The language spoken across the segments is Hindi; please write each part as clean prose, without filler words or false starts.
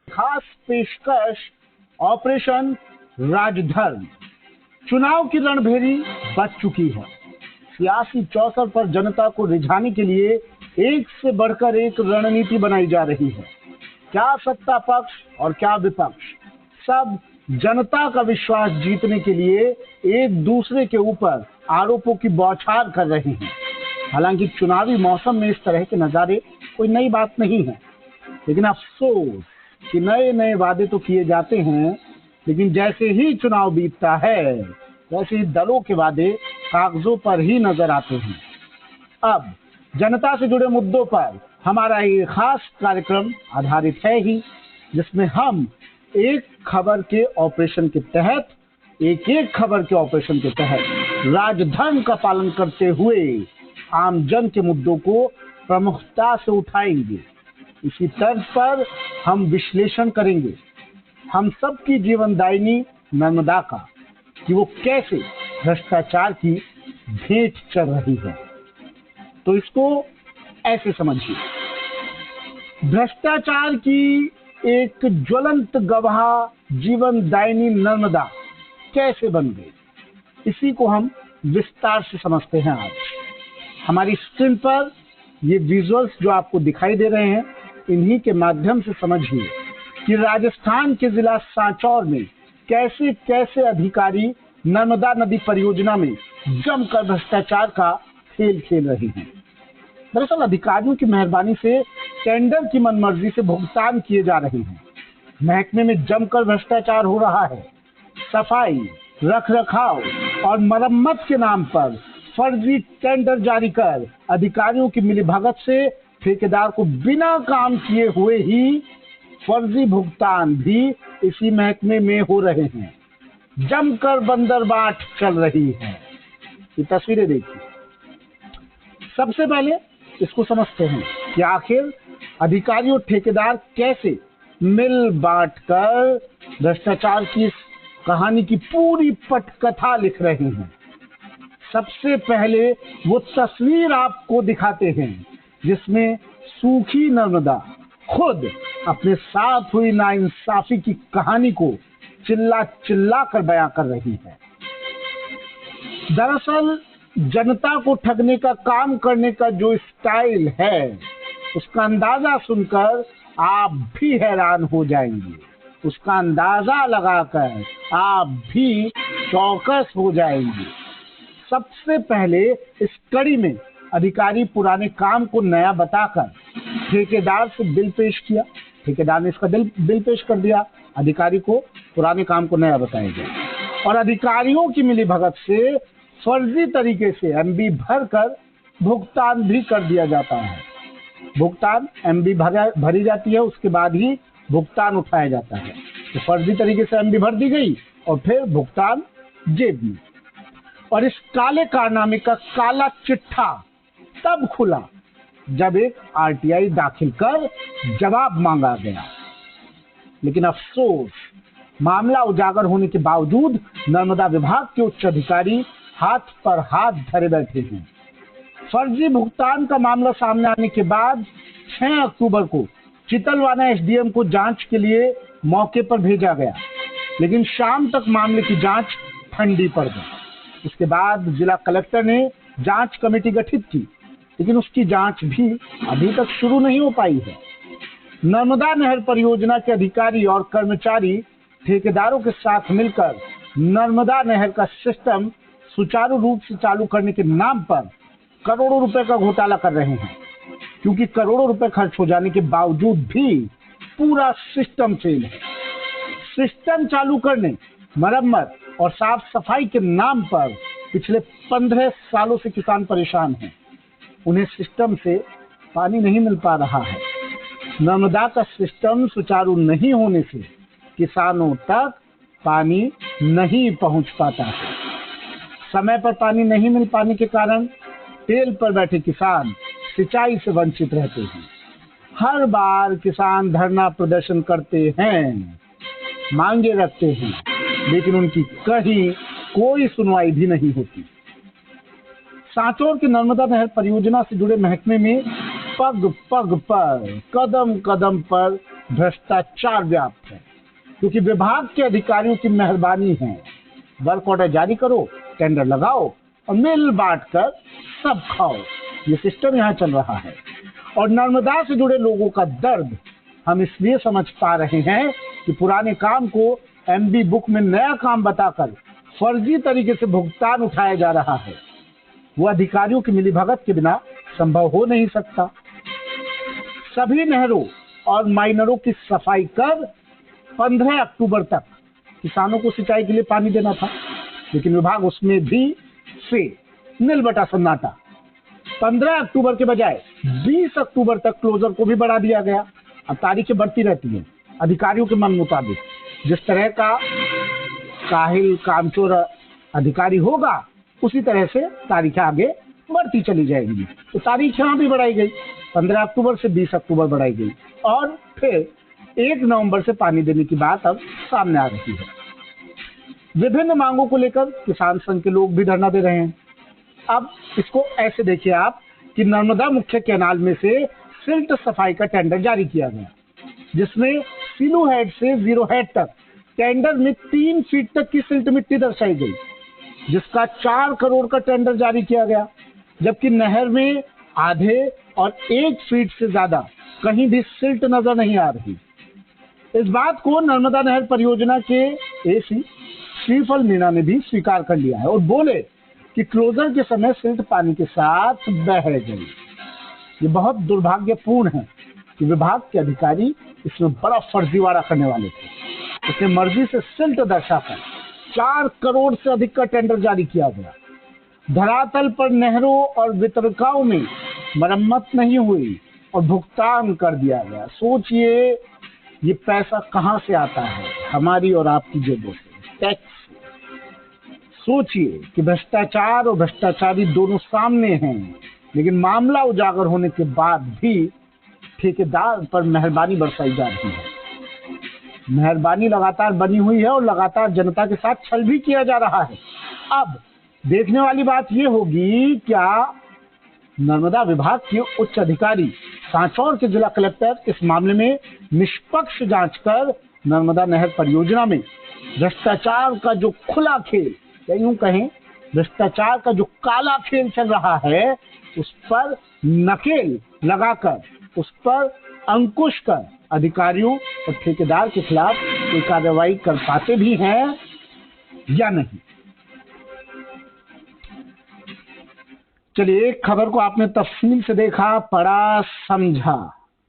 खास पेशकश ऑपरेशन राजधर्म। चुनाव की रणभेरी बच चुकी है। सियासी चौसर पर जनता को रिझाने के लिए एक से बढ़कर एक रणनीति बनाई जा रही है। क्या सत्ता पक्ष और क्या विपक्ष, सब जनता का विश्वास जीतने के लिए एक दूसरे के ऊपर आरोपों की बौछार कर रहे हैं। हालांकि चुनावी मौसम में इस तरह के नजारे कोई नई बात नहीं है, लेकिन अफसोस कि नए नए वादे तो किए जाते हैं, लेकिन जैसे ही चुनाव बीतता है वैसे ही दलों के वादे कागजों पर ही नजर आते हैं। अब जनता से जुड़े मुद्दों पर हमारा ये खास कार्यक्रम आधारित है ही, जिसमें हम एक खबर के ऑपरेशन के तहत राजधर्म का पालन करते हुए आम जन के मुद्दों को प्रमुखता से उठाएंगे। इसी तर्ज पर हम विश्लेषण करेंगे हम सबकी जीवनदायिनी नर्मदा का, कि वो कैसे भ्रष्टाचार की भेंट चढ़ रही है। तो इसको ऐसे समझिए, भ्रष्टाचार की एक ज्वलंत गवाह जीवनदायिनी नर्मदा कैसे बन गई, इसी को हम विस्तार से समझते हैं। आज हमारी स्क्रीन पर ये विजुअल्स जो आपको दिखाई दे रहे हैं, इन्हीं के माध्यम से समझिए कि राजस्थान के जिला सांचौर में कैसे कैसे अधिकारी नर्मदा नदी परियोजना में जमकर भ्रष्टाचार का खेल खेल रहे हैं। दरअसल अधिकारियों की मेहरबानी से टेंडर की मनमर्जी से भुगतान किए जा रहे हैं। महकमे में जमकर भ्रष्टाचार हो रहा है। सफाई, रखरखाव और मरम्मत के नाम पर फर्जी टेंडर जारी कर अधिकारियों की मिलीभगत से ठेकेदार को बिना काम किए हुए ही फर्जी भुगतान भी इसी महकमे में हो रहे हैं। जमकर बंदरबाट चल रही है। ये तस्वीरें देखिए। सबसे पहले इसको समझते हैं कि आखिर अधिकारी और ठेकेदार कैसे मिल बांट कर भ्रष्टाचार की कहानी की पूरी पटकथा लिख रहे हैं। सबसे पहले वो तस्वीर आपको दिखाते हैं जिसमें सूखी नर्मदा खुद अपने साथ हुई नाइंसाफी की कहानी को चिल्ला चिल्ला कर बयां कर रही है। दरअसल जनता को ठगने का काम करने का जो स्टाइल है, उसका अंदाजा सुनकर आप भी हैरान हो जाएंगे। उसका अंदाजा लगाकर आप भी चौकस हो जाएंगे। सबसे पहले इस कड़ी में अधिकारी पुराने काम को नया बताकर ठेकेदार से बिल पेश किया। ठेकेदार ने इसका बिल पेश कर दिया, अधिकारी को पुराने काम को नया बताया गया और अधिकारियों की मिलीभगत से फर्जी तरीके से एमबी भरकर भुगतान भी कर दिया जाता है। भुगतान एमबी भरी जाती है, उसके बाद ही भुगतान उठाया जाता है। तो फर्जी तरीके से एमबी भर दी गई और फिर भुगतान जेब में। और इस काले कारनामे का काला चिट्ठा तब खुला जब एक आरटीआई दाखिल कर जवाब मांगा गया। लेकिन अफसोस, मामला उजागर होने के बावजूद नर्मदा विभाग के उच्च अधिकारी हाथ पर हाथ धरे बैठे हैं। फर्जी भुगतान का मामला सामने आने के बाद 6 अक्टूबर को चितलवाना एसडीएम को जांच के लिए मौके पर भेजा गया, लेकिन शाम तक मामले की जांच ठंडी पड़ गई। इसके बाद जिला कलेक्टर ने जांच कमेटी गठित की, लेकिन उसकी जांच भी अभी तक शुरू नहीं हो पाई है। नर्मदा नहर परियोजना के अधिकारी और कर्मचारी ठेकेदारों के साथ मिलकर नर्मदा नहर का सिस्टम सुचारू रूप से चालू करने के नाम पर करोड़ों रुपए का घोटाला कर रहे हैं, क्योंकि करोड़ों रुपए खर्च हो जाने के बावजूद भी पूरा सिस्टम फेल है। सिस्टम चालू करने, मरम्मत और साफ सफाई के नाम पर पिछले 15 सालों से किसान परेशान हैं। उन्हें सिस्टम से पानी नहीं मिल पा रहा है। नर्मदा का सिस्टम सुचारू नहीं होने से किसानों तक पानी नहीं पहुंच पाता है। समय पर पानी नहीं मिल पाने के कारण टेल पर बैठे किसान सिंचाई से वंचित रहते हैं। हर बार किसान धरना प्रदर्शन करते हैं, मांगे रखते हैं, लेकिन उनकी कहीं कोई सुनवाई भी नहीं होती। सांचौर की नर्मदा नहर परियोजना से जुड़े महकमे में पग पग पर, कदम कदम पर भ्रष्टाचार व्याप्त है, क्योंकि विभाग के अधिकारियों की मेहरबानी है। वर्क ऑर्डर जारी करो, टेंडर लगाओ और मिल बांट कर सब खाओ। ये सिस्टम यहाँ चल रहा है। और नर्मदा से जुड़े लोगों का दर्द हम इसलिए समझ पा रहे हैं कि पुराने काम को एमबी बुक में नया काम बताकर फर्जी तरीके से भुगतान उठाया जा रहा है। वो अधिकारियों की मिलीभगत के बिना संभव हो नहीं सकता। सभी नहरों और माइनरों की सफाई कर 15 अक्टूबर तक किसानों को सिंचाई के लिए पानी देना था, लेकिन विभाग उसमें भी नील बटा सन्नाटा। 15 अक्टूबर के बजाय 20 अक्टूबर तक क्लोजर को भी बढ़ा दिया गया। अब तारीखें बढ़ती रहती हैं अधिकारियों के मन मुताबिक। जिस तरह का काहिल कामचोर अधिकारी होगा उसी तरह से तारीखें आगे बढ़ती चली जाएंगी। तो तारीख यहाँ भी बढ़ाई गई, 15 अक्टूबर से 20 अक्टूबर बढ़ाई गई और फिर 1 नवंबर से पानी देने की बात अब सामने आ रही है। विभिन्न मांगों को लेकर किसान संघ के लोग भी धरना दे रहे हैं। अब इसको ऐसे देखिए आप कि नर्मदा मुख्य कैनाल में से सिल्ट सफाई का टेंडर जारी किया गया, जिसमें सिलू हेड से जीरो हेड तक टेंडर में 3 फीट तक की सिल्ट मिट्टी दर्शाई गई, जिसका 4 करोड़ का टेंडर जारी किया गया। जबकि नहर में आधे और 1 फीट से ज्यादा कहीं भी सिल्ट नजर नहीं आ रही। इस बात को नर्मदा नहर परियोजना के एसी श्रीफल मीणा ने भी स्वीकार कर लिया है और बोले कि क्लोजर के समय सिल्ट पानी के साथ बह गई। ये बहुत दुर्भाग्यपूर्ण है कि विभाग के अधिकारी इसमें बड़ा फर्जीवाड़ा करने वाले थे। इसने मर्जी से सिल्ट दर्शाकर 4 करोड़ से अधिक का टेंडर जारी किया गया। धरातल पर नहरों और वितरकों में मरम्मत नहीं हुई और भुगतान कर दिया गया। सोचिए ये पैसा कहां से आता है? हमारी और आपकी जेबों से, टैक्स। सोचिए कि भ्रष्टाचार और भ्रष्टाचारी दोनों सामने हैं, लेकिन मामला उजागर होने के बाद भी ठेकेदार पर मेहरबानी बरसाई जा रही है। मेहरबानी लगातार बनी हुई है और लगातार जनता के साथ छल भी किया जा रहा है। अब देखने वाली बात यह होगी, क्या नर्मदा विभाग के उच्च अधिकारी सांचौर के जिला कलेक्टर इस मामले में निष्पक्ष जांच कर नर्मदा नहर परियोजना में भ्रष्टाचार का जो खुला खेल, या यूं कहें भ्रष्टाचार का जो काला खेल चल रहा है, उस पर नकेल लगाकर, उस पर अंकुश कर अधिकारियों और ठेकेदार के खिलाफ कोई कार्रवाई कर पाते भी हैं या नहीं। चलिए, एक खबर को आपने तफसील से देखा, पढ़ा, समझा,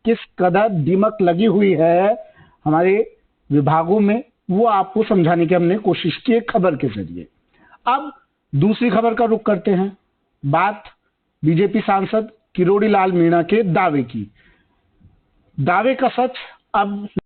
किस कदर दीमक लगी हुई है हमारे विभागों में, वो आपको समझाने की हमने कोशिश की एक खबर के जरिए। अब दूसरी खबर का रुख करते हैं। बात बीजेपी सांसद किरोड़ी लाल मीणा के दावे की। दावे का सच अब